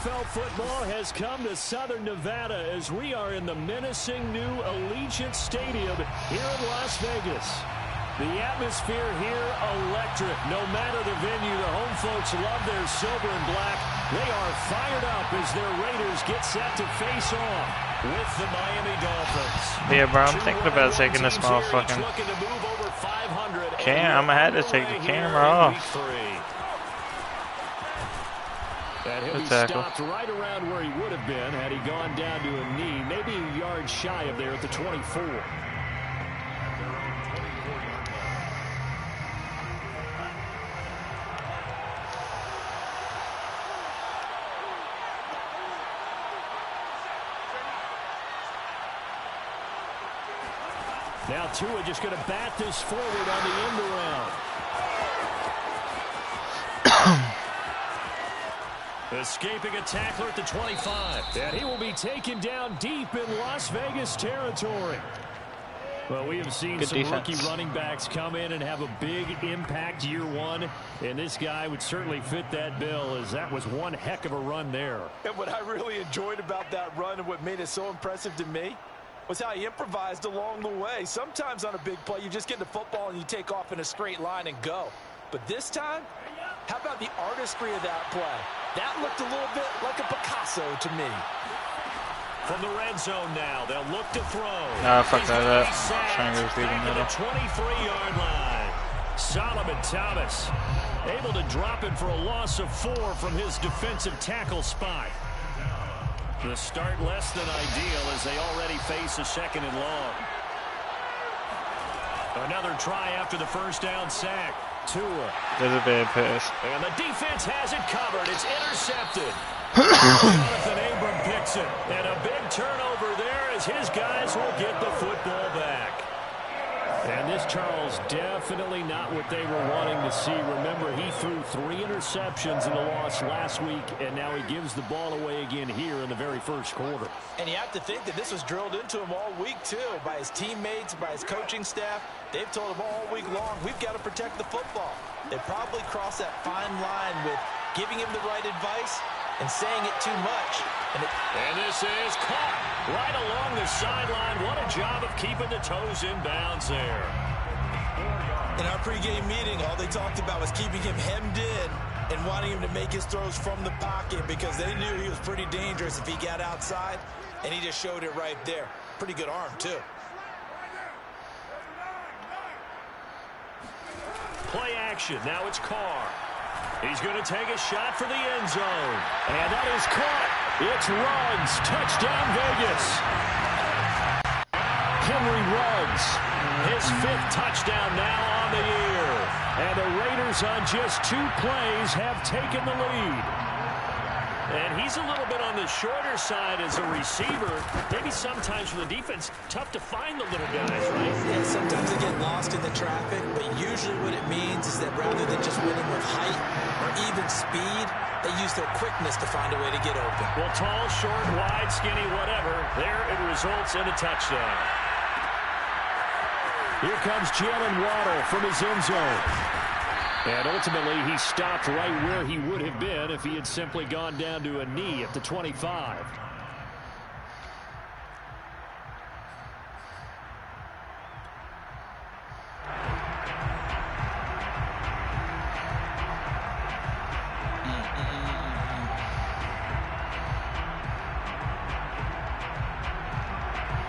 NFL football has come to Southern Nevada as we are in the menacing new Allegiant Stadium here in Las Vegas. The atmosphere here electric. No matter the venue, the home folks love their silver and black. They are fired up as their Raiders get set to face off with the Miami Dolphins. Yeah, bro, I'm thinking about taking this motherfucking camera. I'm gonna have to take the camera off. And he'll be stopped right around where he would have been had he gone down to a knee, maybe a yard shy of there at the 24. Now Tua just going to bat this forward on the end around. Escaping a tackler at the 25. And he will be taken down deep in Las Vegas territory. Well, we have seen some rookie running backs come in and have a big impact year one. And this guy would certainly fit that bill, as that was one heck of a run there. And what I really enjoyed about that run and what made it so impressive to me was how he improvised along the way. Sometimes on a big play, you just get the football and you take off in a straight line and go. But this time, how about the artistry of that play? That looked a little bit like a Picasso to me. From the red zone now, they'll look to throw. Fuck that up. Trying to go through the middle. 23-yard line. Solomon Thomas able to drop it for a loss of 4 from his defensive tackle spot. The start less than ideal as they already face a 2nd and long. Another try after the first down sack. Tua. There's a bad pass. And the defense has it covered. It's intercepted. Jonathan Abram picks it. And a big turnover there as his guys will get the football back. And this, Charles, definitely not what they were wanting to see. Remember, he threw 3 interceptions in the loss last week, and now he gives the ball away again here in the very first quarter. And you have to think that this was drilled into him all week, too, by his teammates, by his coaching staff. They've told him all week long, we've got to protect the football. They probably crossed that fine line with giving him the right advice and saying it too much. And this is caught right along the sideline. What a job of keeping the toes in bounds there. In our pregame meeting, all they talked about was keeping him hemmed in and wanting him to make his throws from the pocket because they knew he was pretty dangerous if he got outside, and he just showed it right there. Pretty good arm, too. Play action. Now it's Carr. He's going to take a shot for the end zone. And that is caught. It's Ruggs. Touchdown, Vegas. Henry Ruggs. His 5th touchdown now on the year. And the Raiders on just 2 plays have taken the lead. And he's a little bit on the shorter side as a receiver. Maybe sometimes for the defense, tough to find the little guys, right? Yeah, sometimes they get lost in the traffic, but usually what it means is that rather than just winning with height or even speed, they use their quickness to find a way to get open. Well, tall, short, wide, skinny, whatever, there it results in a touchdown. Here comes Jalen Waddle from his end zone. And ultimately, he stopped right where he would have been if he had simply gone down to a knee at the 25.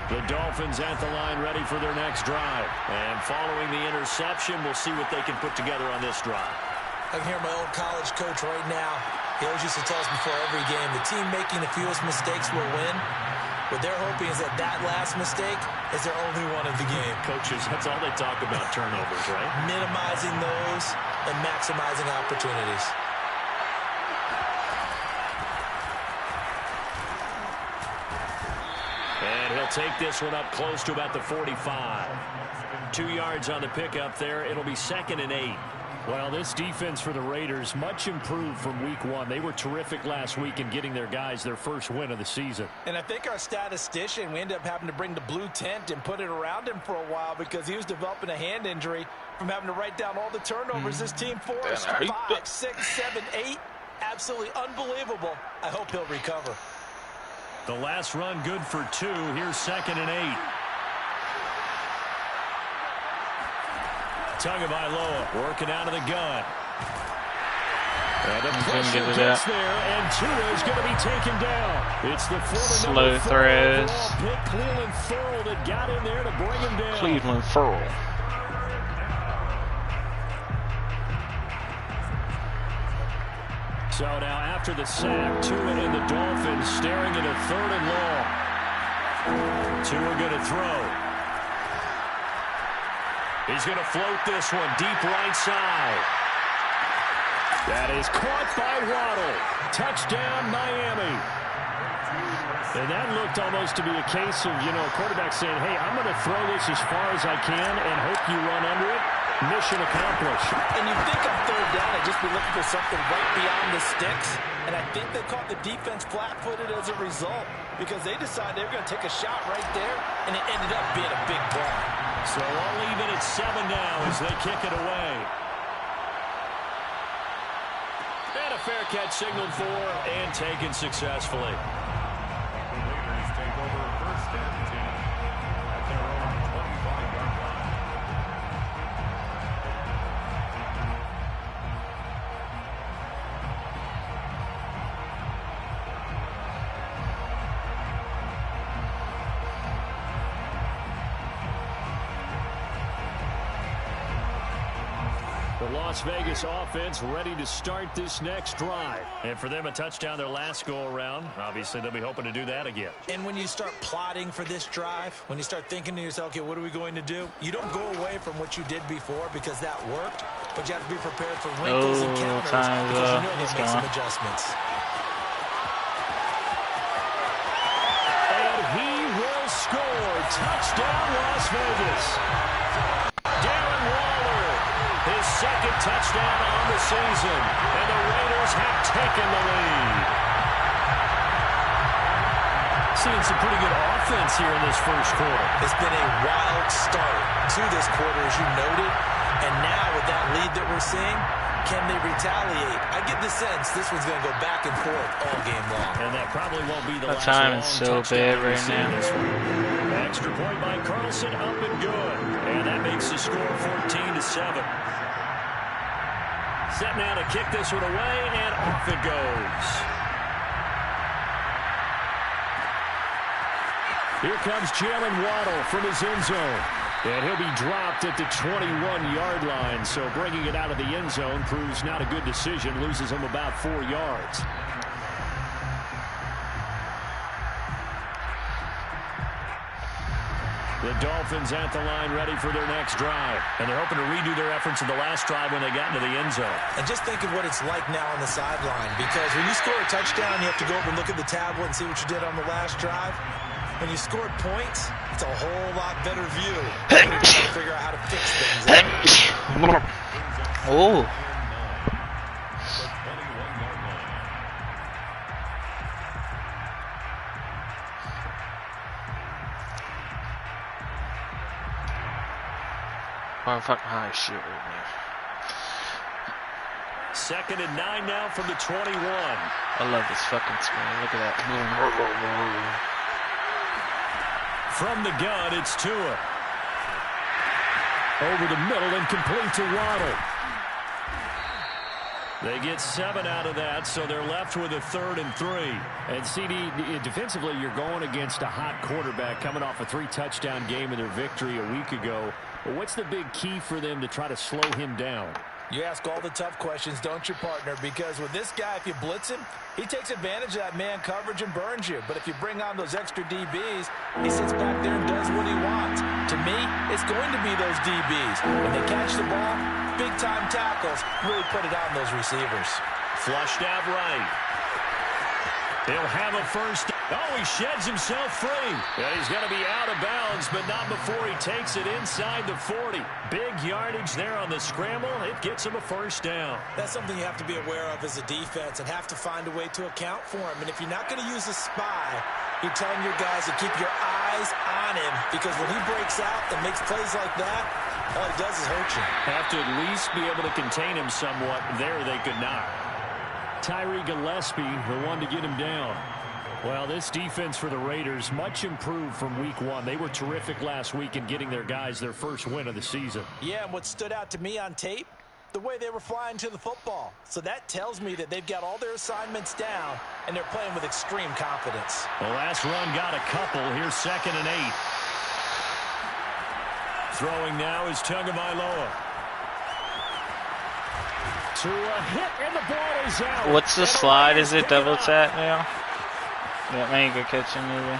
The Dolphins at the line ready for their next drive. And following the interception, we'll see what they can put together on this drive. I can hear my old college coach right now. He always used to tell us before every game, the team making the fewest mistakes will win. What they're hoping is that that last mistake is their only one of the game. Coaches, that's all they talk about, turnovers, right? Minimizing those and maximizing opportunities. And he'll take this one up close to about the 45. 2 yards on the pickup there. It'll be 2nd and 8. Well, this defense for the Raiders, much improved from week 1. They were terrific last week in getting their guys their first win of the season. And I think our statistician, we ended up having to bring the blue tent and put it around him for a while because he was developing a hand injury from having to write down all the turnovers this team forced. 5, 6, 7, 8. Absolutely unbelievable. I hope he'll recover. The last run good for 2. Here's 2nd and 8. Tagovailoa working out of the gun. And the pressure gets there, and Tua is going to be taken down. It's the former slow throws. Pick Cleveland Ferrell that got in there to bring him down. Cleveland Ferrell. So now after the sack, Tua and the Dolphins staring at a 3rd and long. Tua going to throw. He's going to float this one deep right side. That is caught by Waddle. Touchdown, Miami. And that looked almost to be a case of, a quarterback saying, hey, I'm going to throw this as far as I can and hope you run under it. Mission accomplished. And you think on 3rd down, I'd just be looking for something right beyond the sticks. And I think they caught the defense flat-footed as a result because they decided they were going to take a shot right there, and it ended up being a big play. So I'll leave it at 7 now as they kick it away. And a fair catch signaled for and taken successfully. Raiders take over 1st and 10 at their own 25-yard line. The Las Vegas offense ready to start this next drive. And for them, a touchdown their last go-around. Obviously, they'll be hoping to do that again. And when you start plotting for this drive, when you start thinking to yourself, okay, what are we going to do? You don't go away from what you did before because that worked, but you have to be prepared for wrinkles and counters because you know they'll make some adjustments. And he will score. Touchdown, Las Vegas. Darren Waller. His 2nd touchdown on the season, and the Raiders have taken the lead. Seeing some pretty good offense here in this first quarter. It's been a wild start to this quarter, as you noted, and now with that lead that we're seeing, can they retaliate? I get the sense this one's going to go back and forth all game long. And that probably won't be the That last time is so bad right now. Extra point by Carlson, up and good. And that makes the score 14-7. Set now to kick this one away, and off it goes. Here comes Jalen Waddle from his end zone. And he'll be dropped at the 21-yard line. So bringing it out of the end zone proves not a good decision. Loses him about 4 yards. The Dolphins at the line ready for their next drive. And they're hoping to redo their efforts in the last drive when they got into the end zone. And just think of what it's like now on the sideline. Because when you score a touchdown, you have to go over and look at the tablet and see what you did on the last drive. When you scored points, it's a whole lot better view. You're trying to figure out how to fix things. Oh. I'm fucking high shit right now. 2nd and 9 now from the 21. I love this fucking screen. Look at that. From the gun, it's Tua. Over the middle and complete to Waddle. They get 7 out of that, so they're left with a 3rd and 3. And CD, defensively, you're going against a hot quarterback coming off a 3-touchdown game in their victory a week ago. But what's the big key for them to try to slow him down? You ask all the tough questions, don't you, partner? Because with this guy, if you blitz him, he takes advantage of that man coverage and burns you. But if you bring on those extra DBs, he sits back there and does what he wants. To me, it's going to be those DBs. When they catch the ball, big-time tackles really put it on those receivers. Flushed out right. He'll have a first. Oh, he sheds himself free. And he's going to be out of bounds, but not before he takes it inside the 40. Big yardage there on the scramble. It gets him a first down. That's something you have to be aware of as a defense and have to find a way to account for him. And if you're not going to use a spy, you're telling your guys to keep your eyes on him, because when he breaks out and makes plays like that, all he does is hurt you. Have to at least be able to contain him somewhat. There they could not. Tyree Gillespie, the one to get him down. Well, this defense for the Raiders, much improved from week one. They were terrific last week in getting their guys their first win of the season. Yeah, and what stood out to me on tape, the way they were flying to the football. So that tells me that they've got all their assignments down, and they're playing with extreme confidence. The last run got a couple. Here's 2nd and 8. Throwing now is Tagovailoa. To a hit, and the ball is out. What's the slide? Is it double tap now? That may go catch him maybe.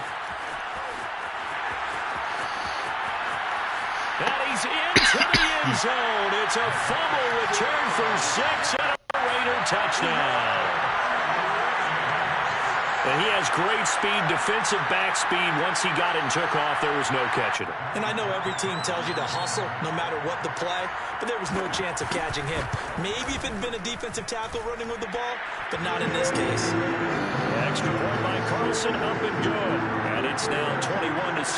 And he's into the end zone. It's a fumble return for 6 and a Raider touchdown. And he has great speed, defensive back speed. Once he got it and took off, there was no catching him. And I know every team tells you to hustle no matter what the play, but there was no chance of catching him. Maybe if it had been a defensive tackle running with the ball, but not in this case. Extra point by Carlson, up and good. And it's now 21-7.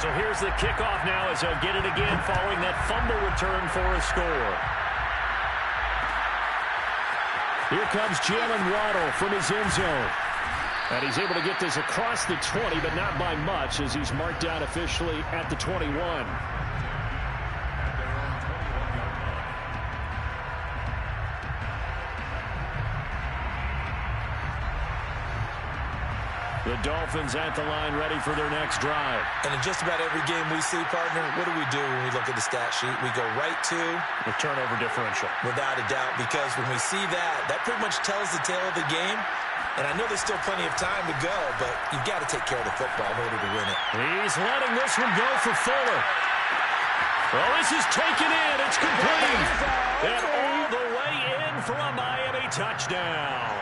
So here's the kickoff now as they'll get it again following that fumble return for a score. Here comes Jalen Waddle from his end zone. And he's able to get this across the 20, but not by much as he's marked down officially at the 21. The Dolphins at the line ready for their next drive. And in just about every game we see, partner, what do when we look at the stat sheet? We go right to the turnover differential. Without a doubt, because when we see that, that pretty much tells the tale of the game. And I know there's still plenty of time to go, but you've got to take care of the football in order to win it. He's letting this one go for Fuller. Well, this is taken in. It's complete. And all the way in for a Miami touchdown.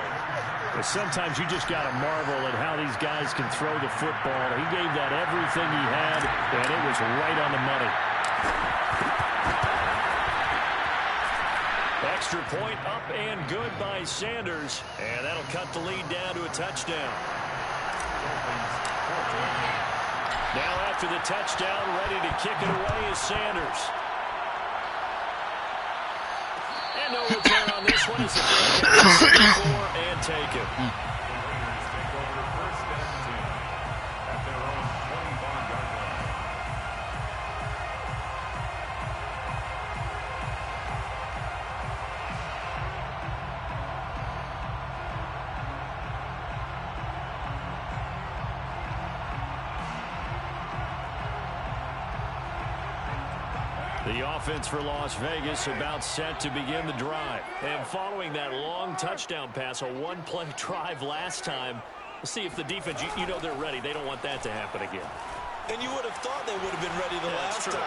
Sometimes you just got to marvel at how these guys can throw the football. He gave that everything he had, and it was right on the money. Extra point up and good by Sanders, and that'll cut the lead down to a touchdown. Now after the touchdown, ready to kick it away is Sanders. And no return on this one as the and take it. The offense for Las Vegas about set to begin the drive. And following that long touchdown pass, a one-play drive last time, we'll see if the defense, you know they're ready. They don't want that to happen again. And you would have thought they would have been ready the last time.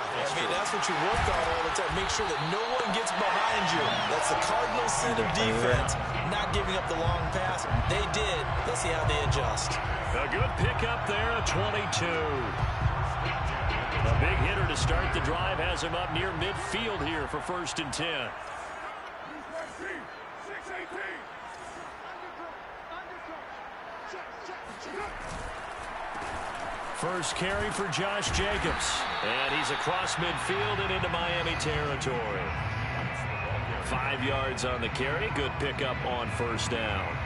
That's what you work on all the time. Make sure that no one gets behind you. That's the cardinal sin of defense, not giving up the long pass. They did. Let's see how they adjust. A good pickup there, a 22. A big hitter to start the drive has him up near midfield here for 1st and 10. First carry for Josh Jacobs. And he's across midfield and into Miami territory. 5 yards on the carry. Good pickup on 1st down.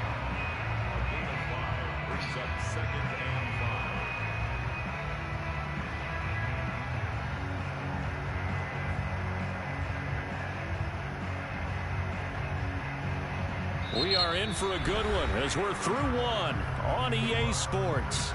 We are in for a good one as we're through one on EA Sports.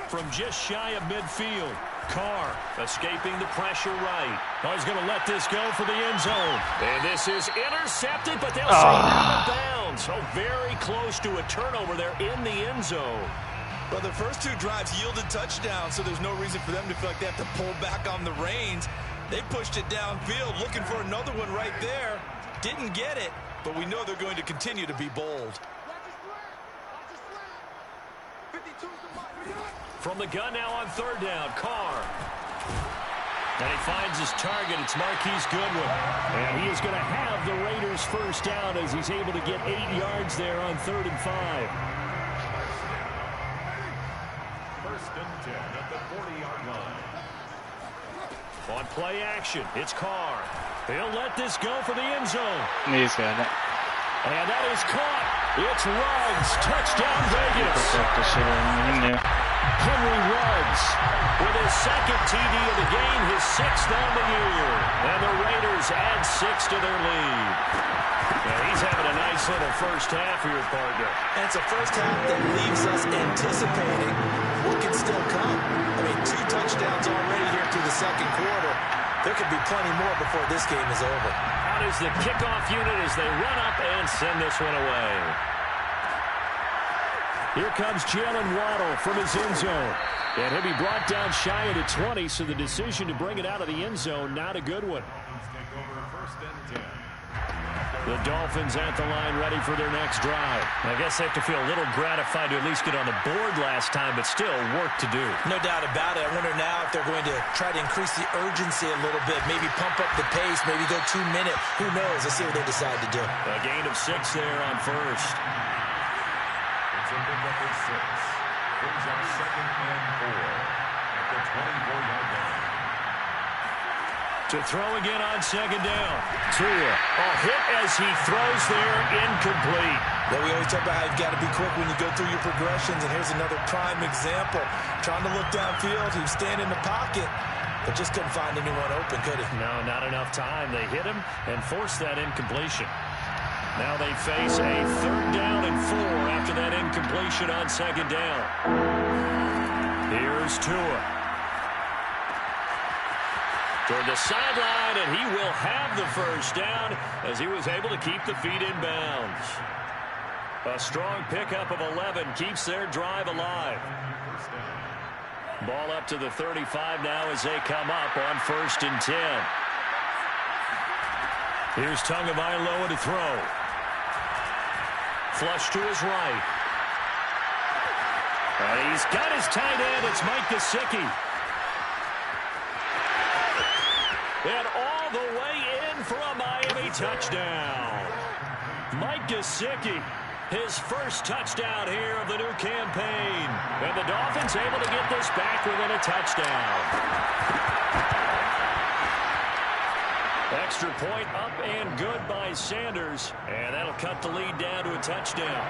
From just shy of midfield, Carr escaping the pressure right. Oh, he's going to let this go for the end zone. And this is intercepted, but they'll say out of bounds. So very close to a turnover there in the end zone. Well, the first 2 drives yielded touchdowns, so there's no reason for them to feel like they have to pull back on the reins. They pushed it downfield, looking for another one right there. Didn't get it, but we know they're going to continue to be bold. From the gun now on 3rd down, Carr. And he finds his target. It's Marquise Goodwin. And he is going to have the Raiders' 1st down as he's able to get 8 yards there on 3rd and 5. first and 10 at the 40-yard line. On play action, it's Carr. He'll let this go for the end zone. He's got it. And that is caught. It's Ruggs. Touchdown, Vegas. Henry Ruggs with his second TD of the game, his 6th on the year. And the Raiders add 6 to their lead. Yeah, he's having a nice little first half here, partner. And it's a first half that leaves us anticipating what can still come. I mean, 2 touchdowns already here through the second quarter. There could be plenty more before this game is over. Out is the kickoff unit as they run up and send this one away. Here comes Jalen Waddle from his end zone. And he'll be brought down shy of the 20, so the decision to bring it out of the end zone, not a good one. Take over first and 10. The Dolphins at the line ready for their next drive. I guess they have to feel a little gratified to at least get on the board last time, but still work to do. No doubt about it. I wonder now if they're going to try to increase the urgency a little bit, maybe pump up the pace, maybe go 2 minute. Who knows? Let's see what they decide to do. A gain of 6 there on first. It's a big up at 6. Brings up second and 4 at the 24-yard line. To throw again on second down. Tua. A hit as he throws there, incomplete. Well, we always talk about how you've got to be quick when you go through your progressions, and here's another prime example. Trying to look downfield, he was standing in the pocket, but just couldn't find anyone open, could he? No, not enough time. They hit him and forced that incompletion. Now they face a 3rd down and 4 after that incompletion on second down. Here's Tua. Toward the sideline, and he will have the first down as he was able to keep the feet in bounds. A strong pickup of 11 keeps their drive alive. Ball up to the 35 now as they come up on 1st and 10. Here's Tagovailoa to throw. Flush to his right. And he's got his tight end. It's Mike Gesicki. And all the way in for a Miami touchdown. Mike Gesicki, his first touchdown here of the new campaign. And the Dolphins able to get this back within a touchdown. Extra point up and good by Sanders. And that'll cut the lead down to a touchdown.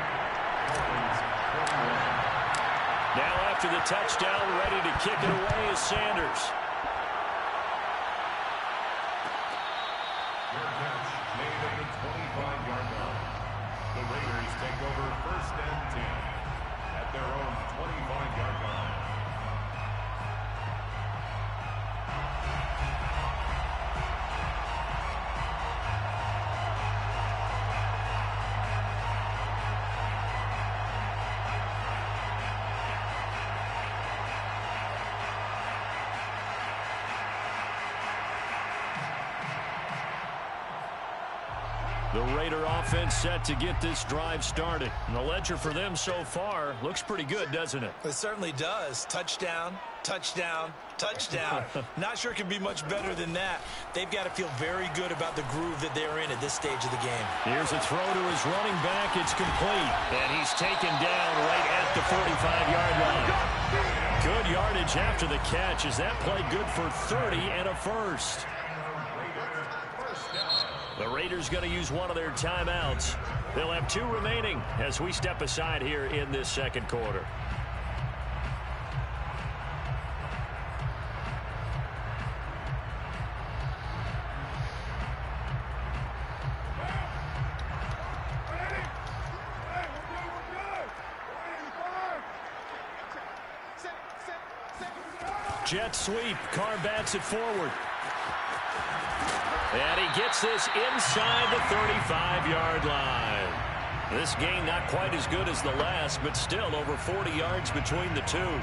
Now after the touchdown, ready to kick it away is Sanders. Made at the 25-yard line. The Raiders take over first and 10 at their own 25-yard line. The Raider offense set to get this drive started. And the ledger for them so far looks pretty good, doesn't it? It certainly does. Touchdown, touchdown, touchdown. Not sure it can be much better than that. They've got to feel very good about the groove that they're in at this stage of the game. Here's a throw to his running back. It's complete. And he's taken down right at the 45-yard line. Good yardage after the catch as that play good for 30 and a first. The Raiders going to use one of their timeouts. They'll have 2 remaining as we step aside here in this second quarter. Jet sweep. Carr bats it forward. And he gets this inside the 35-yard line. This gain not quite as good as the last, but still over 40 yards between the two.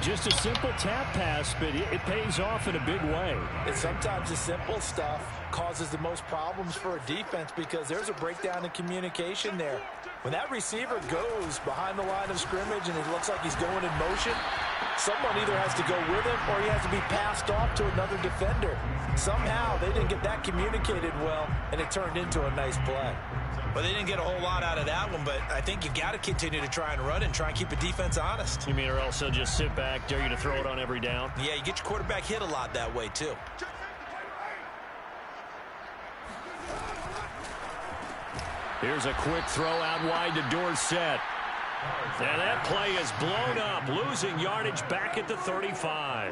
Just a simple tap pass, but it pays off in a big way. And sometimes the simple stuff causes the most problems for a defense because there's a breakdown in communication there. When that receiver goes behind the line of scrimmage and it looks like he's going in motion, Someone either has to go with him or he has to be passed off to another defender. Somehow they didn't get that communicated well, and it turned into a nice play. Well, they didn't get a whole lot out of that one, but I think you've got to continue to try and run and try and keep the defense honest. You mean or else they'll just sit back, dare you to throw it on every down? Yeah, you get your quarterback hit a lot that way, too. Here's a quick throw out wide to Dorsett. And that play is blown up, losing yardage back at the 35.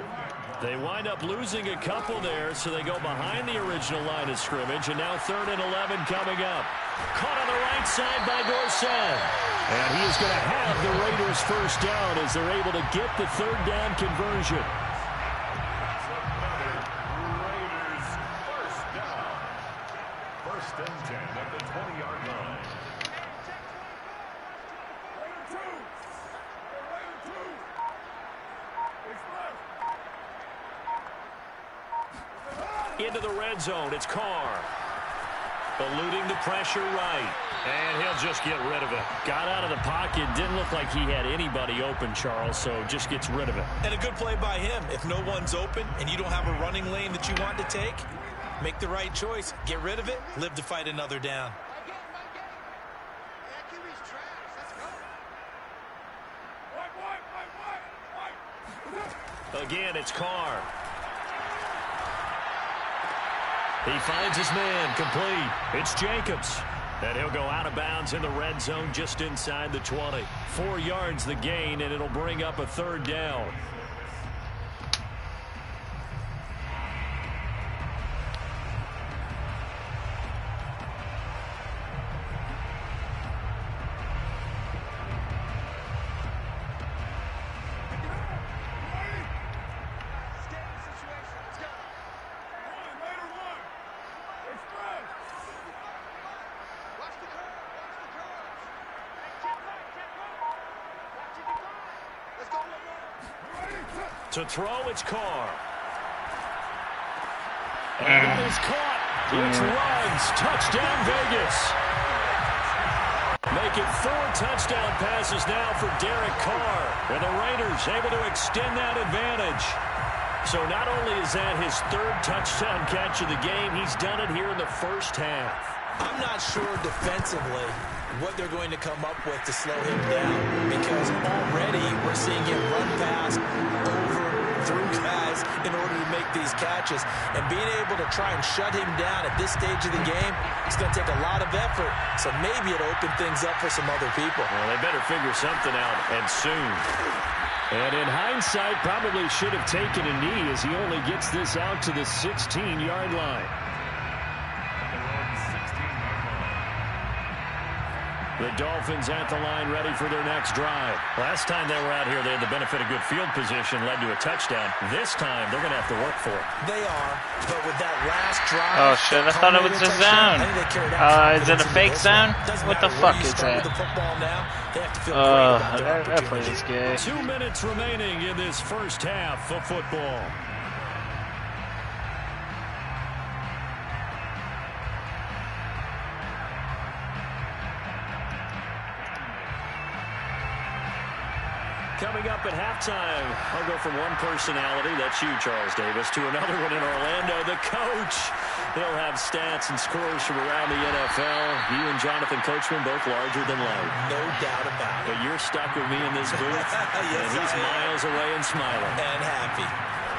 They wind up losing a couple there, so they go behind the original line of scrimmage, and now 3rd and 11 coming up. Caught on the right side by Dorsett. And he is going to have the Raiders first down as they're able to get the 3rd down conversion. Raiders first down. 1st and 10 at the 20-yard line. Into the red zone, it's Carr. Eluding the pressure right. And he'll just get rid of it. Got out of the pocket, didn't look like he had anybody open, Charles, so just gets rid of it. And a good play by him. If no one's open and you don't have a running lane that you want to take, make the right choice. Get rid of it, live to fight another down. Again, it's Carr. He finds his man, complete. It's Jacobs. And he'll go out of bounds in the red zone just inside the 20. 4 yards the gain, and it'll bring up a 3rd down. To throw, it's Carr. And it is caught. It's runs. Touchdown, Vegas. Make it 4 touchdown passes now for Derek Carr. And the Raiders able to extend that advantage. So not only is that his 3rd touchdown catch of the game, he's done it here in the first half. I'm not sure defensively what they're going to come up with to slow him down, because already we're seeing him run past, over, through guys in order to make these catches. And being able to try and shut him down at this stage of the game, it's going to take a lot of effort. So maybe it'll open things up for some other people. Well, they better figure something out, and soon. And in hindsight, probably should have taken a knee as he only gets this out to the 16-yard line. The Dolphins at the line, ready for their next drive. Last time they were out here, they had the benefit of good field position, led to a touchdown. This time, they're going to have to work for it. They are, but with that last drive... Oh, shit, I thought it was a zone. Is it a fake zone? What the fuck is that? That play is good. 2 minutes remaining in this first half of football. Coming up at halftime, I'll go from one personality, that's you, Charles Davis, to another one in Orlando, the coach. He'll have stats and scores from around the NFL. You and Jonathan Coachman both larger than life. No doubt about it. But you're stuck with me in this booth, yes, and he's miles away and smiling. And happy.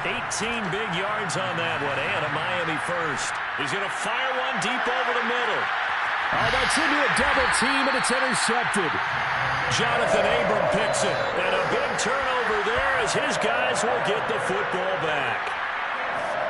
18 big yards on that one, and a Miami first. He's going to fire one deep over the middle. Oh, that's into a double team, and it's intercepted. Jonathan Abram picks it, and a big turnover there as his guys will get the football back.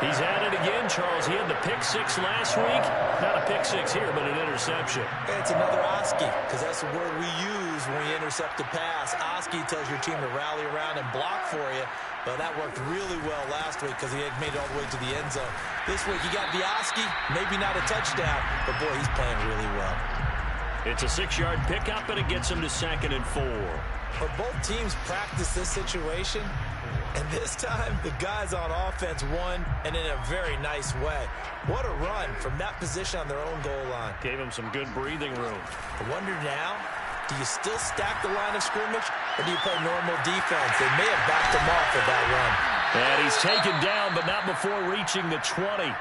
He's at it again, Charles. He had the pick 6 last week. Not a pick 6 here, but an interception. It's another Oski, because that's the word we use when we intercept a pass. Oski tells your team to rally around and block for you. But that worked really well last week because he had made it all the way to the end zone. This week, he got the Oski, maybe not a touchdown, but boy, he's playing really well. It's a 6-yard pickup, and it gets him to 2nd and 4. But both teams practice this situation, and this time the guys on offense won, and in a very nice way. What a run from that position on their own goal line. Gave him some good breathing room. I wonder now, do you still stack the line of scrimmage, or do you play normal defense? They may have backed him off with that run. And he's taken down, but not before reaching the 20.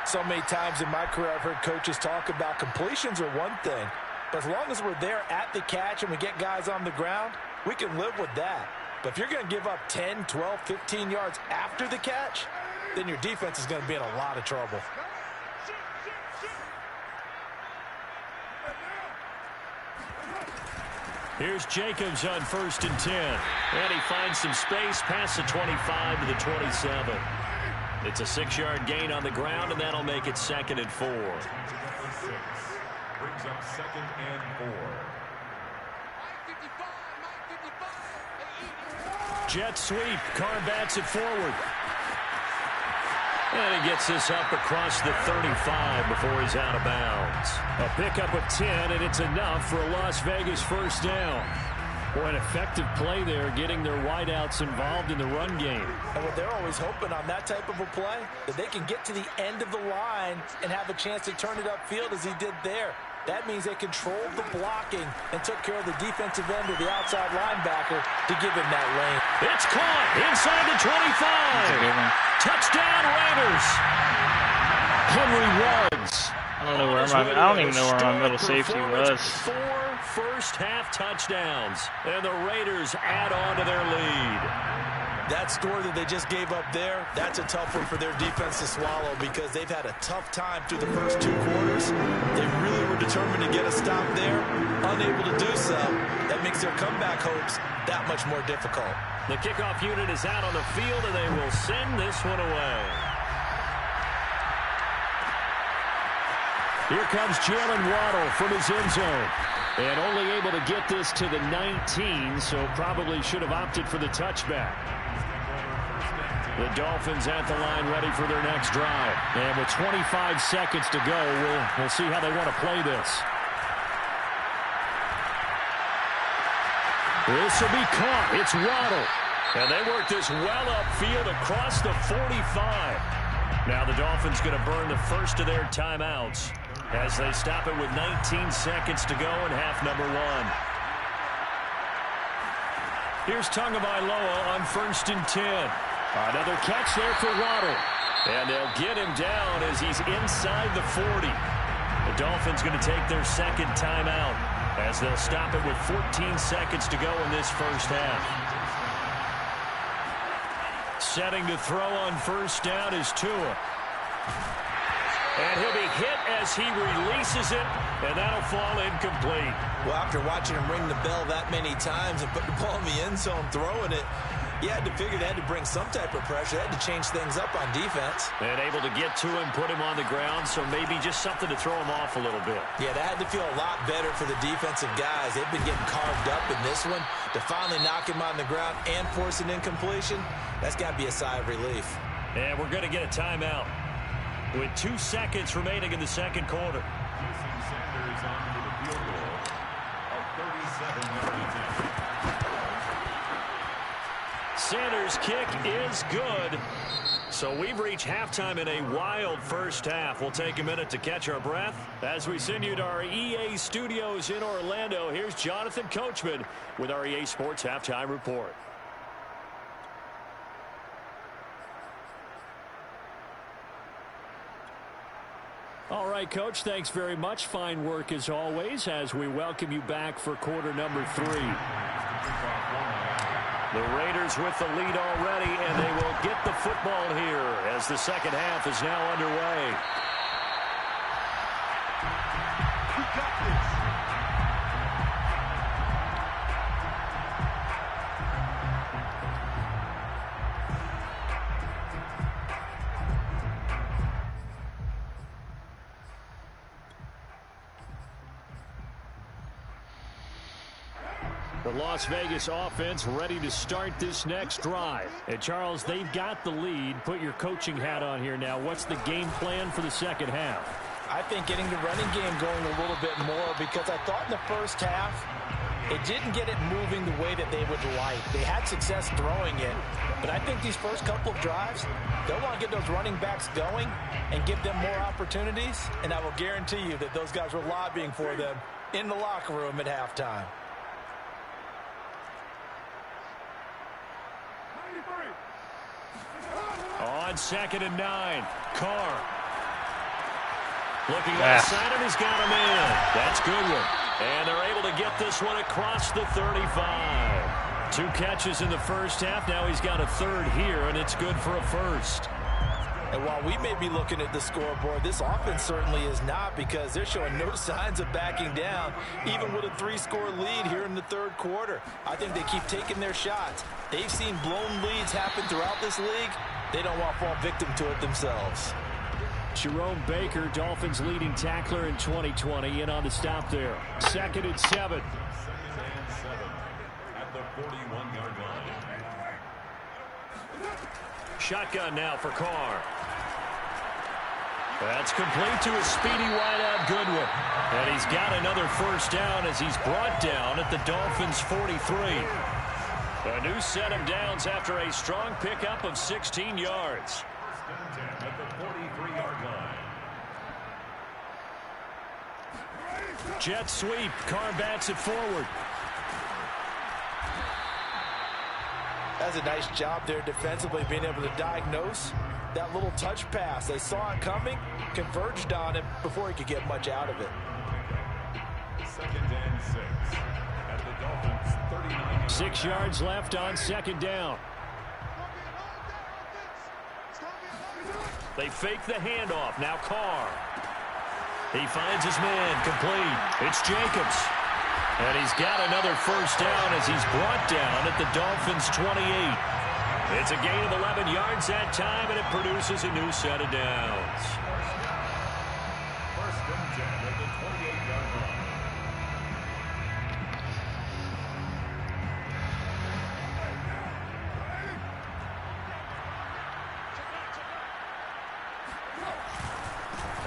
So many times in my career, I've heard coaches talk about completions are one thing. But as long as we're there at the catch and we get guys on the ground, we can live with that. But if you're going to give up 10, 12, 15 yards after the catch, then your defense is going to be in a lot of trouble. Here's Jacobs on 1st and 10. And he finds some space past the 25 to the 27. It's a 6-yard gain on the ground, and that'll make it 2nd and 4. Brings up 2nd and 4. Jet sweep. Carr bats it forward. And he gets this up across the 35 before he's out of bounds. A pickup of 10, and it's enough for a Las Vegas first down. Boy, an effective play there, getting their wideouts involved in the run game. And what they're always hoping on that type of a play, that they can get to the end of the line and have a chance to turn it upfield as he did there. That means they controlled the blocking and took care of the defensive end or the outside linebacker to give him that lane. It's caught inside the 25. Touchdown Raiders. Henry Woods. I don't even know where my middle safety was. 4 first-half touchdowns, and the Raiders add on to their lead. That score that they just gave up there, that's a tough one for their defense to swallow because they've had a tough time through the first 2 quarters. They really were determined to get a stop there, unable to do so. That makes their comeback hopes that much more difficult. The kickoff unit is out on the field, and they will send this one away. Here comes Jalen Waddle from his end zone. And only able to get this to the 19, so probably should have opted for the touchback. The Dolphins at the line ready for their next drive. And with 25 seconds to go, we'll see how they want to play this. This will be caught. It's Waddle. And they work this well upfield across the 45. Now the Dolphins going to burn the first of their timeouts as they stop it with 19 seconds to go in half number 1. Here's Tagovailoa on 1st and 10. Another catch there for Waddle. And they'll get him down as he's inside the 40. The Dolphins going to take their second timeout as they'll stop it with 14 seconds to go in this first half. Setting to throw on first down is Tua. And he'll be hit as he releases it, and that'll fall incomplete. Well, after watching him ring the bell that many times and put the ball in the end zone throwing it, you had to figure they had to bring some type of pressure. They had to change things up on defense. And able to get to him, put him on the ground, so maybe just something to throw him off a little bit. Yeah, that had to feel a lot better for the defensive guys. They've been getting carved up in this one. To finally knock him on the ground and force an incompletion, that's got to be a sigh of relief. And we're going to get a timeout with 2 seconds remaining in the second quarter. Sanders on for the field goal of 37-yard attempt. Sanders' kick is good. So we've reached halftime in a wild first half. We'll take a minute to catch our breath as we send you to our EA studios in Orlando. Here's Jonathan Coachman with our EA Sports Halftime Report. All right, Coach, thanks very much. Fine work as always as we welcome you back for quarter number 3. The Raiders with the lead already, and they will get the football here as the second half is now underway. We got this. The Las Vegas offense ready to start this next drive. And, Charles, they've got the lead. Put your coaching hat on here now. What's the game plan for the second half? I think getting the running game going a little bit more because I thought in the first half it didn't get it moving the way that they would like. They had success throwing it, but I think these first couple of drives, they'll want to get those running backs going and give them more opportunities, and I will guarantee you that those guys were lobbying for them in the locker room at halftime. On 2nd and 9, Carr. Looking outside, and he's got him in. That's Goodwin. And they're able to get this one across the 35. 2 catches in the first half. Now he's got a third here, and it's good for a first. And while we may be looking at the scoreboard, this offense certainly is not, because they're showing no signs of backing down, even with a 3-score lead here in the third quarter. I think they keep taking their shots. They've seen blown leads happen throughout this league. They don't want to fall victim to it themselves. Jerome Baker, Dolphins leading tackler in 2020, in on the stop there. 2nd and 7. At the 41-yard line. Shotgun now for Carr. That's complete to a speedy wideout Goodwin. And he's got another first down as he's brought down at the Dolphins' 43. A new set of downs after a strong pickup of 16 yards. At the 43-yard line. Jet sweep. Carr bats it forward. That's a nice job there defensively, being able to diagnose that little touch pass. They saw it coming, converged on him before he could get much out of it. 2nd and 6. At the Dolphins' 39. 6 yards left on 2nd down. They fake the handoff. Now Carr. He finds his man. Complete. It's Jacobs. And he's got another first down as he's brought down at the Dolphins' 28. It's a gain of 11 yards that time, and it produces a new set of downs. 1st and 10 at the 28-yard line.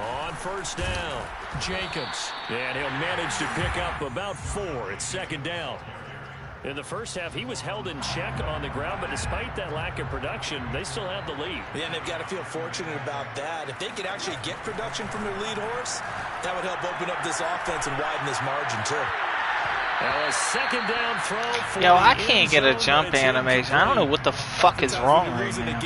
On 1st down, Jacobs. And he'll manage to pick up about 4. It's 2nd down. In the first half, he was held in check on the ground, but despite that lack of production, they still have the lead. Yeah, and they've got to feel fortunate about that. If they could actually get production from their lead horse, that would help open up this offense and widen this margin, too. Now a 2nd down throw for Yo, I can't get a jump animation. I don't know what the fuck is wrong right now.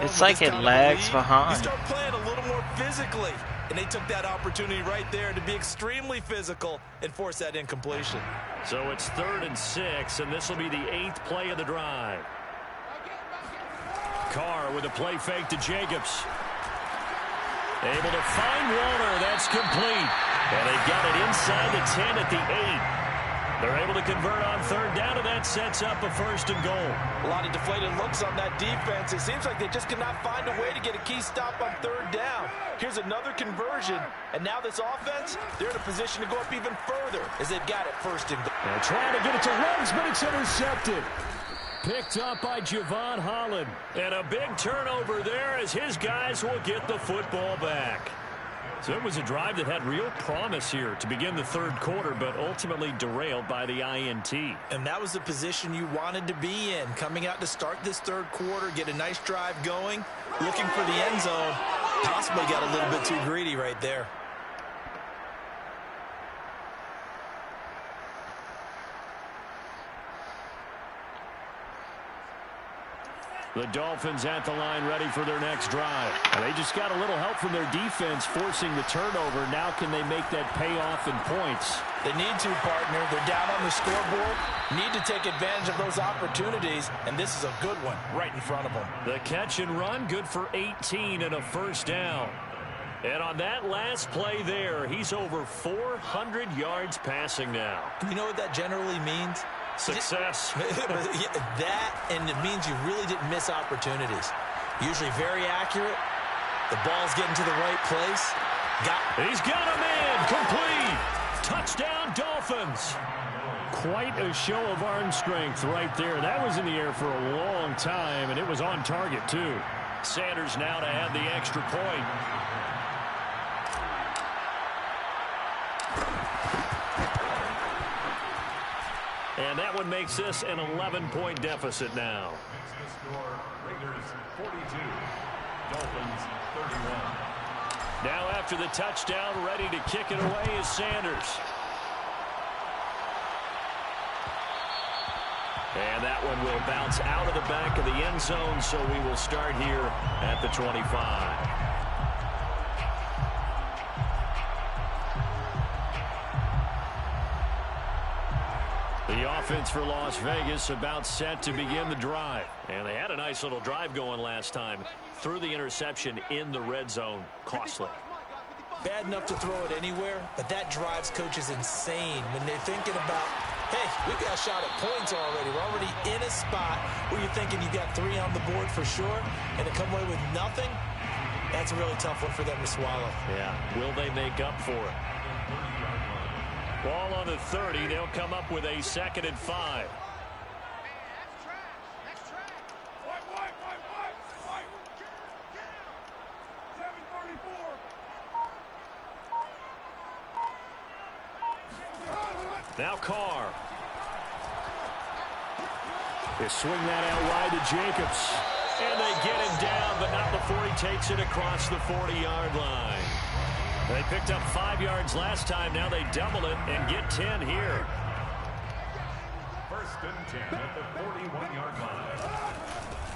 It's like it lags behind. You start playing a little more physically, and they took that opportunity right there to be extremely physical and force that incompletion. So it's 3rd and 6, and this will be the 8th play of the drive. Carr with a play fake to Jacobs. Able to find Warner. That's complete. And they got it inside the 10 at the 8. They're able to convert on 3rd down, and that sets up a 1st and goal. A lot of deflated looks on that defense. It seems like they just cannot find a way to get a key stop on 3rd down. Here's another conversion, and now this offense, they're in a position to go up even further as they've got it 1st and goal. They're trying to get it to Ruggs, but it's intercepted. Picked up by Javon Holland. And a big turnover there as his guys will get the football back. So it was a drive that had real promise here to begin the 3rd quarter, but ultimately derailed by the INT. And that was the position you wanted to be in, coming out to start this 3rd quarter, get a nice drive going, looking for the end zone. Possibly got a little bit too greedy right there. The Dolphins at the line ready for their next drive. And they just got a little help from their defense forcing the turnover. Now can they make that payoff in points? They need to, partner. They're down on the scoreboard. Need to take advantage of those opportunities, and this is a good one right in front of them. The catch and run, good for 18 and a 1st down. And on that last play there, he's over 400 yards passing now. You know what that generally means? Success. That, and it means you really didn't miss opportunities. Usually very accurate. The ball's getting to the right place. He's got a man. Complete. Touchdown, Dolphins. Quite a show of arm strength right there. That was in the air for a long time, and it was on target, too. Sanders now to add the extra point. And that one makes this an 11-point deficit now. Makes the score Raiders 42, Dolphins 31. Now after the touchdown, ready to kick it away is Sanders. And that one will bounce out of the back of the end zone, so we will start here at the 25. The offense for Las Vegas about set to begin the drive. And they had a nice little drive going last time. Threw the interception in the red zone. Costly. Bad enough to throw it anywhere, but that drives coaches insane when they're thinking about, hey, we got a shot at points already. We're already in a spot where you're thinking you got 3 on the board for sure, and to come away with nothing, that's a really tough one for them to swallow. Yeah, will they make up for it? Ball on the 30. They'll come up with a 2nd and 5. Now Carr. They swing that out wide to Jacobs. And they get him down, but not before he takes it across the 40-yard line. They picked up 5 yards last time. Now they double it and get 10 here. 1st and 10 at the 41-yard line.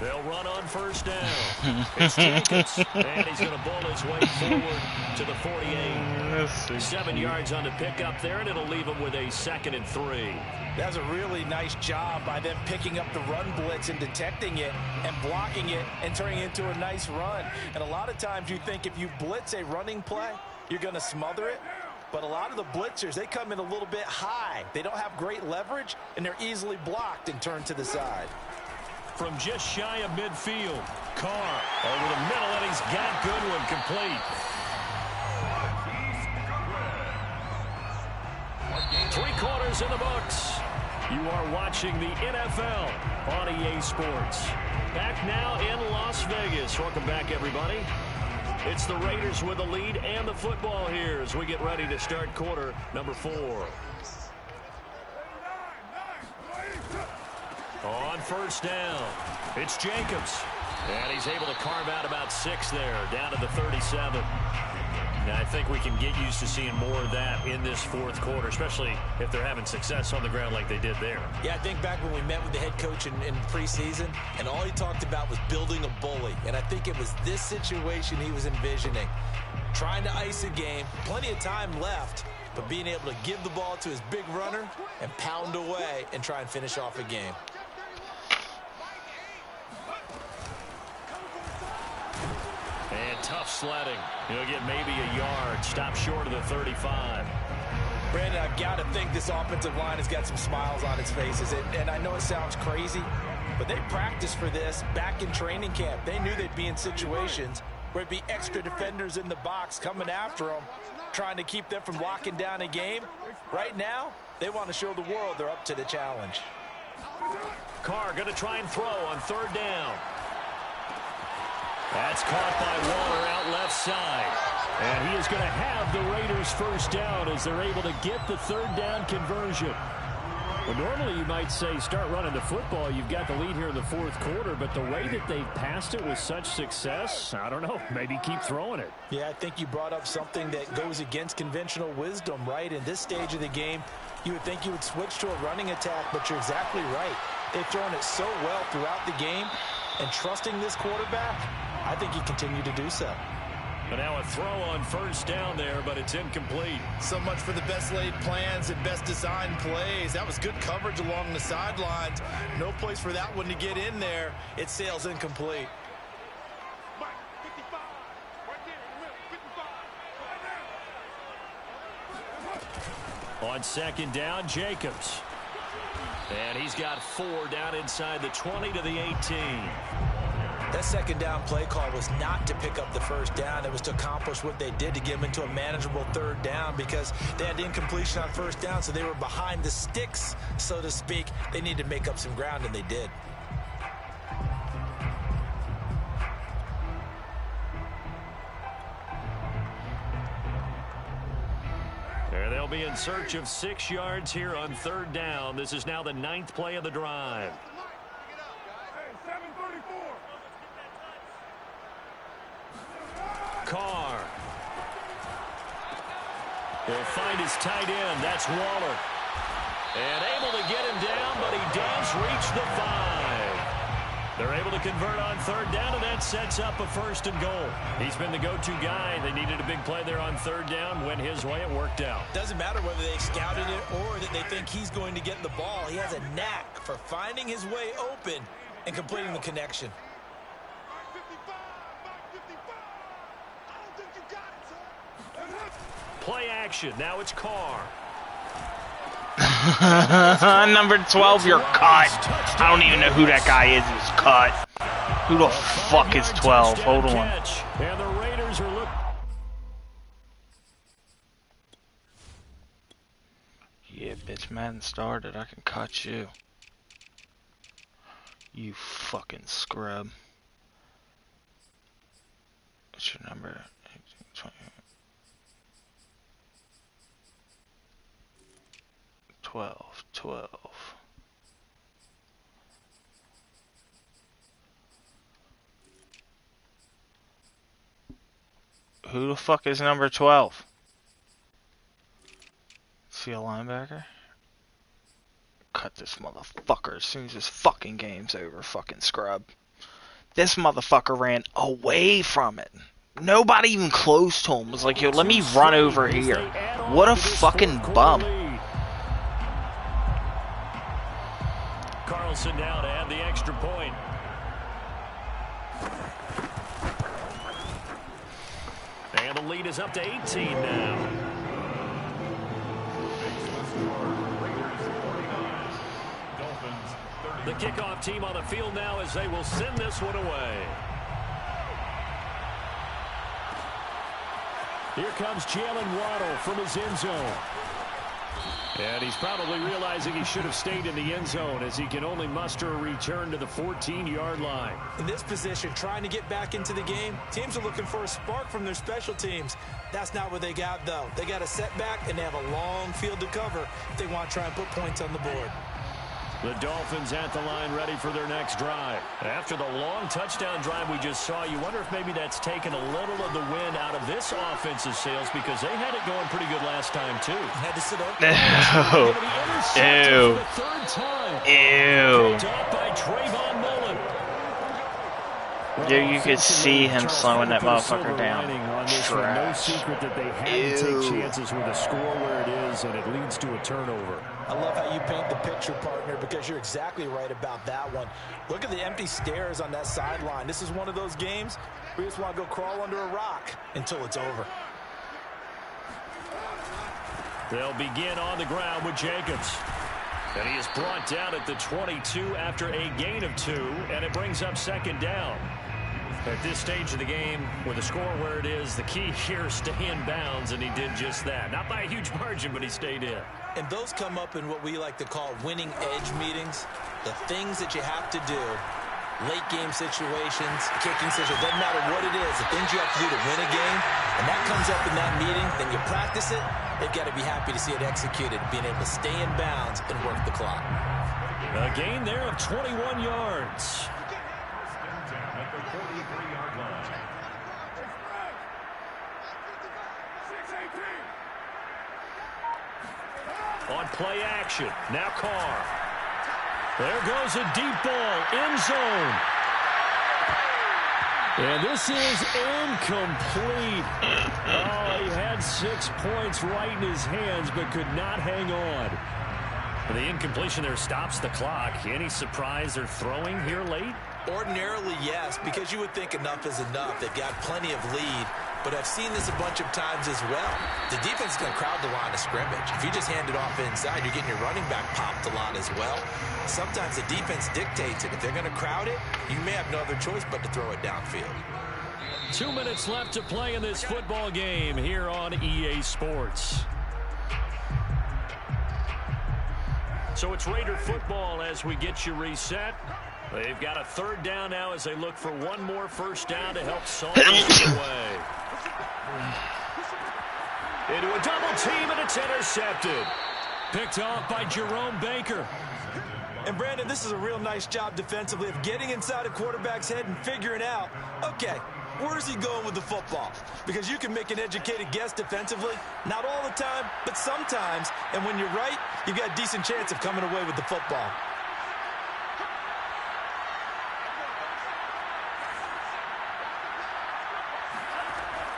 They'll run on 1st down. It's Jacobs, and he's going to bowl his way forward to the 48. 7 yards on the pickup there, and it'll leave him with a 2nd and 3. That was a really nice job by them picking up the run blitz and detecting it and blocking it and turning it into a nice run. And a lot of times you think if you blitz a running play, you're going to smother it. But a lot of the blitzers, they come in a little bit high. They don't have great leverage, and they're easily blocked and turned to the side. From just shy of midfield, Carr over the middle, and he's got Goodwin complete. 3 quarters in the books. You are watching the NFL on EA Sports. Back now in Las Vegas. Welcome back, everybody. It's the Raiders with the lead and the football here as we get ready to start quarter number 4. On 1st down, it's Jacobs. And he's able to carve out about 6 there, down to the 37. Now, I think we can get used to seeing more of that in this 4th quarter, especially if they're having success on the ground like they did there. Yeah, I think back when we met with the head coach in preseason, and all he talked about was building a bully. And I think it was this situation he was envisioning. Trying to ice a game, plenty of time left, but being able to give the ball to his big runner and pound away and try and finish off a game. And tough sledding. He'll get maybe a yard. Stop short of the 35. Brandon, I've got to think this offensive line has got some smiles on its faces. And I know it sounds crazy, but they practiced for this back in training camp. They knew they'd be in situations where it'd be extra defenders in the box coming after them, trying to keep them from locking down a game. Right now, they want to show the world they're up to the challenge. Carr going to try and throw on 3rd down. That's caught by Waller out left side. And he is going to have the Raiders 1st down as they're able to get the 3rd down conversion. Well, normally you might say start running the football. You've got the lead here in the 4th quarter, but the way that they've passed it with such success, I don't know, maybe keep throwing it. Yeah, I think you brought up something that goes against conventional wisdom, right? In this stage of the game, you would think you would switch to a running attack, but you're exactly right. They've thrown it so well throughout the game, and trusting this quarterback, I think you continue to do so. But now a throw on 1st down there, but it's incomplete. So much for the best laid plans and best designed plays. That was good coverage along the sidelines. No place for that one to get in there. It sails incomplete. On 2nd down, Jacobs. And he's got 4 down inside the 20 to the 18. That 2nd down play call was not to pick up the 1st down. It was to accomplish what they did to get them into a manageable 3rd down because they had incompletion on 1st down, so they were behind the sticks, so to speak. They needed to make up some ground, and they did. They'll be in search of 6 yards here on 3rd down. This is now the 9th play of the drive. Carr. He'll find his tight end. That's Waller. And able to get him down, but he does reach the 5. They're able to convert on third down, and that sets up a 1st and goal. He's been the go-to guy. They needed a big play there on third down. Went his way. It worked out. Doesn't matter whether they scouted it or that they think he's going to get the ball. He has a knack for finding his way open and completing the connection. Play action. Now it's Carr. Number 12, you're cut. I don't even know who that guy is who's cut. Who the fuck is 12? Hold on. And the Raiders are looking. Yeah, bitch, Madden started. I can cut you. You fucking scrub. What's your number? 12. Who the fuck is number 12? See a linebacker? Cut this motherfucker as soon as this fucking game's over, fucking scrub. This motherfucker ran away from it. Nobody even close to him was like, yo, let me run over here. What a fucking bum. Carlson now to add the extra point. And the lead is up to 18 now. The kickoff team on the field now as they will send this one away. Here comes Jalen Waddle from his end zone. And he's probably realizing he should have stayed in the end zone as he can only muster a return to the 14-yard line. In this position, trying to get back into the game, teams are looking for a spark from their special teams. That's not what they got, though. They got a setback, and they have a long field to cover if they want to try and put points on the board. The Dolphins at the line ready for their next drive. After the long touchdown drive we just saw, you wonder if maybe that's taken a little of the wind out of this offensive sails because they had it going pretty good last time, too. Had to sit up. Ew. Ew. There you could see him slowing that motherfucker down. No secret that they had to take chances with a score where it is, and it leads to a turnover. I love how you paint the picture, partner, because you're exactly right about that one. Look at the empty stares on that sideline. This is one of those games where you just want to go crawl under a rock until it's over. They'll begin on the ground with Jacobs. And he is brought down at the 22 after a gain of 2, and it brings up 2nd down. At this stage of the game, with the score where it is, the key here is stay in bounds, and he did just that. Not by a huge margin, but he stayed in. And those come up in what we like to call winning edge meetings. The things that you have to do, late game situations, kicking situations, doesn't matter what it is, the things you have to do to win a game, and that comes up in that meeting, then you practice it, they've got to be happy to see it executed, being able to stay in bounds and work the clock. A gain there of 21 yards. On play action, now Carr. There goes a deep ball, end zone. And this is incomplete. Oh, he had 6 points right in his hands, but could not hang on. The incompletion there stops the clock. Any surprise they're throwing here late? Ordinarily, yes, because you would think enough is enough. They've got plenty of lead, but I've seen this a bunch of times as well. The defense is going to crowd the line of scrimmage. If you just hand it off inside, you're getting your running back popped a lot as well. Sometimes the defense dictates it. If they're going to crowd it, you may have no other choice but to throw it downfield. 2 minutes left to play in this football game here on EA Sports. So it's Raider football as we get you reset. They've got a 3rd down now as they look for one more 1st down to help solve this away. Into a double team, and it's intercepted. Picked off by Jerome Baker. And, Brandon, this is a real nice job defensively of getting inside a quarterback's head and figuring out, okay, Where's he going with the football? Because you can make an educated guess defensively. Not all the time, but sometimes. And when you're right, you've got a decent chance of coming away with the football.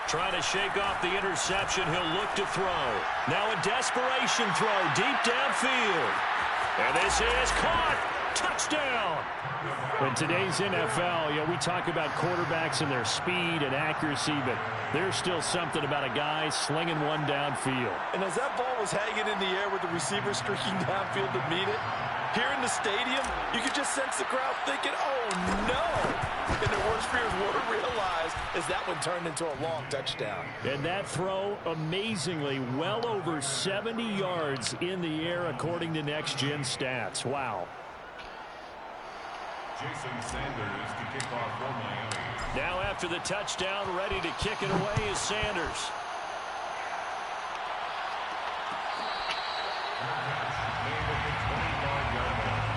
Trying to shake off the interception. He'll look to throw. Now a desperation throw deep downfield. And this is caught. Touchdown. In today's NFL, we talk about quarterbacks and their speed and accuracy, but there's still something about a guy slinging one downfield. And as that ball was hanging in the air with the receiver streaking downfield to meet it, here in the stadium, you could just sense the crowd thinking, oh, no. And their worst fears were realized as that one turned into a long touchdown. And that throw, amazingly, well over 70 yards in the air, according to Next Gen Stats. Wow. Jason Sanders to kick off for Miami. Now after the touchdown, ready to kick it away is Sanders. Made at the 25-yard line.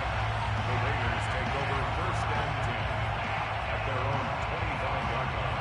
The Raiders take over 1st and 10 at their own 25-yard line.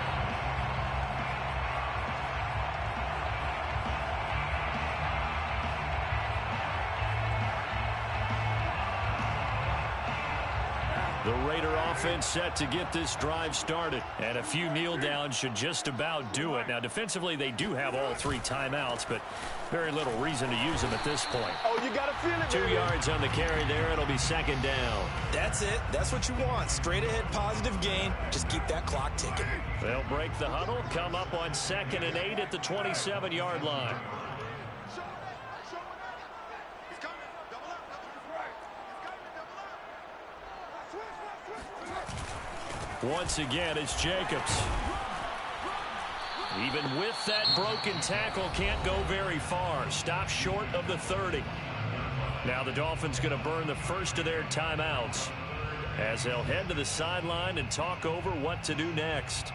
The Raider offense set to get this drive started. And a few kneel downs should just about do it. Now, defensively, they do have all 3 timeouts, but very little reason to use them at this point. Oh, you got to feel it, 2 baby. yards on the carry there. It'll be 2nd down. That's it. That's what you want. Straight ahead positive gain. Just keep that clock ticking. They'll break the huddle, come up on 2nd and 8 at the 27-yard line. Once again, it's Jacobs. Even with that broken tackle, can't go very far. Stop short of the 30. Now the Dolphins going to burn the first of their timeouts as they'll head to the sideline and talk over what to do next.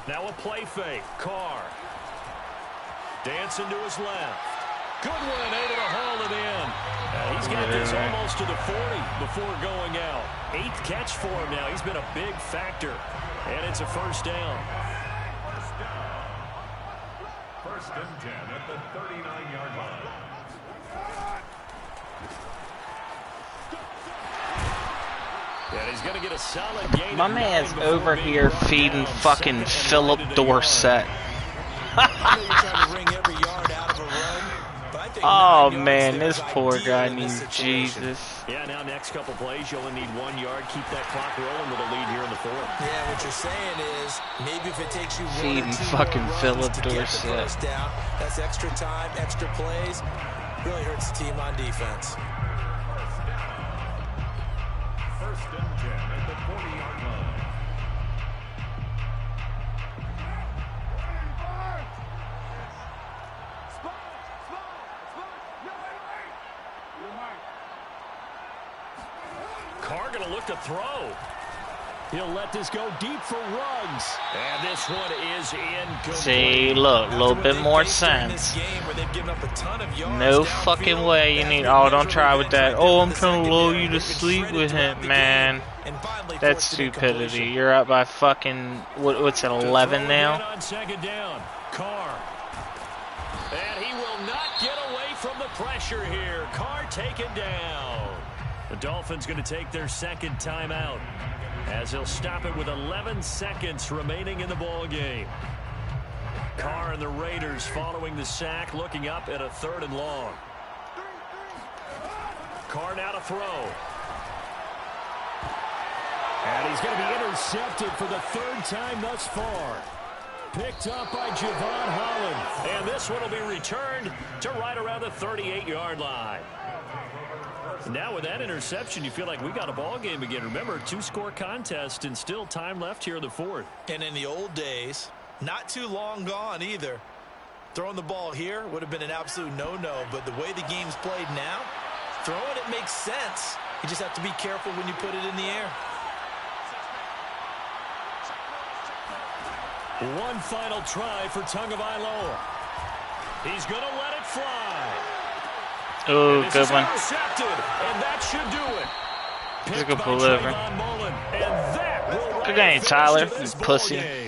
Now a play fake. Carr. Dancing to his left. Goodwin able to haul it in. He's got this almost to the 40 before going out. 8th catch for him now. He's been a big factor. And it's a 1st down. 1st and 10 at the 39-yard line. And he's going to get a solid gain. My man's over here feeding fucking Philip Dorsett. Oh man, this poor guy needs Jesus. Yeah, now next couple plays, you only need 1 yard. Keep that clock rolling with a lead here in the 4th. Yeah, what you're saying is maybe if it takes you Feeding 1 or 2 fucking more runs Philip to get the Dorsett. first down, that's extra time, extra plays. Really hurts the team on defense. 1st and 10 at the 40-yard line. Carr going to look to throw. He'll let this go deep for Ruggs. And this one is incomplete. See, look, a little bit more sense. No fucking way you need. Oh, don't try with that. Oh, I'm trying to lull you to sleep with him, man. That's stupidity. You're up by fucking, what's it, 11 now? On 2nd down. Carr. And he will not get away from the pressure here. Carr taken down. The Dolphins going to take their 2nd timeout as they'll stop it with 11 seconds remaining in the ball game. Carr and the Raiders following the sack, looking up at a 3rd and long. Carr now to throw. And he's going to be intercepted for the 3rd time thus far. Picked up by Javon Holland. And this one will be returned to right around the 38-yard line. Now with that interception, you feel like we got a ball game again. Remember, 2-score contest and still time left here in the 4th. And in the old days, not too long gone either. Throwing the ball here would have been an absolute no-no, but the way the game's played now, throwing it makes sense. You just have to be careful when you put it in the air. One final try for Tagovailoa. He's going to let it fly. Oh, good one. Intercepted, and that should do it. He's a good pull over. Good game, Tyler. You pussy.